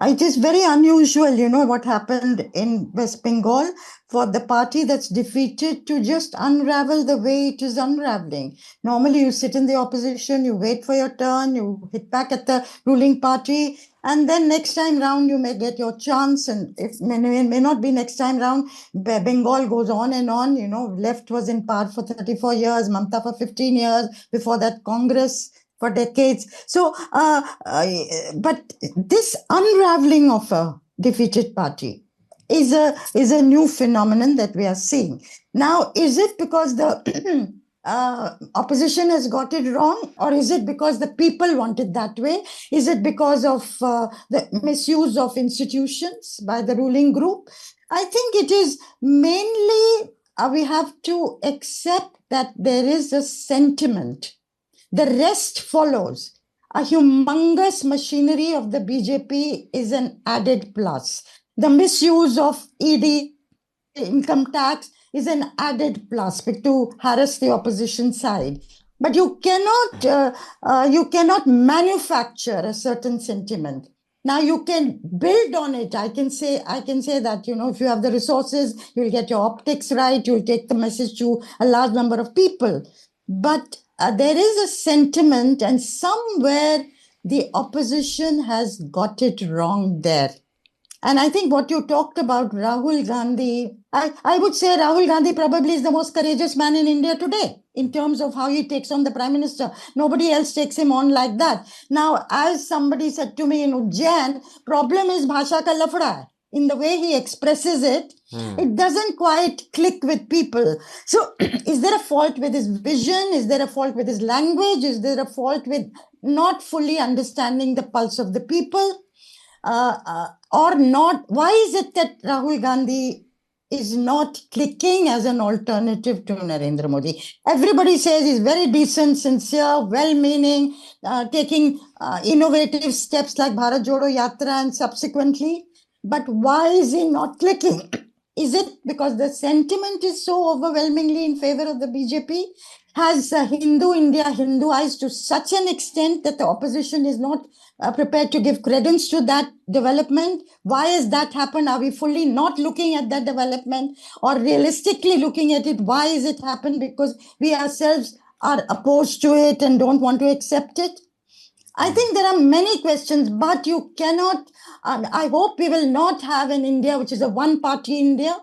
It is very unusual, what happened in West Bengal for the party that's defeated to just unravel the way it is unraveling. Normally, you sit in the opposition, you wait for your turn, you hit back at the ruling party, and then next time round you may get your chance. And it may not be next time round. Bengal goes on and on. Left was in power for 34 years, Mamta for 15 years. Before that, Congress for decades. So, but this unraveling of a defeated party is a new phenomenon that we are seeing. Now, is it because the opposition has got it wrong, or is it because the people want it that way? Is it because of the misuse of institutions by the ruling group? I think it is mainly we have to accept that there is a sentiment. The rest follows. A humongous machinery of the BJP is an added plus. The misuse of ED, income tax, is an added plus to harass the opposition side. But you cannot manufacture a certain sentiment. Now you can build on it. I can say that, if you have the resources, you'll get your optics right, you'll take the message to a large number of people. But there is a sentiment, and somewhere the opposition has got it wrong there. And I think what you talked about, Rahul Gandhi, I would say Rahul Gandhi probably is the most courageous man in India today in terms of how he takes on the Prime Minister. Nobody else takes him on like that. Now, as somebody said to me in Ujjain, problem is Bhasha ka lafda hai. In the way he expresses it, it doesn't quite click with people. So, is there a fault with his vision? Is there a fault with his language? Is there a fault with not fully understanding the pulse of the people? Or not? Why is it that Rahul Gandhi is not clicking as an alternative to Narendra Modi? Everybody says he's very decent, sincere, well-meaning, taking innovative steps like Bharat Jodo Yatra and subsequently. But why is he not clicking? Is it because the sentiment is so overwhelmingly in favor of the BJP? Has Hindu India Hinduized to such an extent that the opposition is not prepared to give credence to that development? Why has that happened? Are we fully not looking at that development, or realistically looking at it? Why has it happened? Because we ourselves are opposed to it and don't want to accept it? I think there are many questions, but you cannot, I hope we will not have an India which is a one-party India,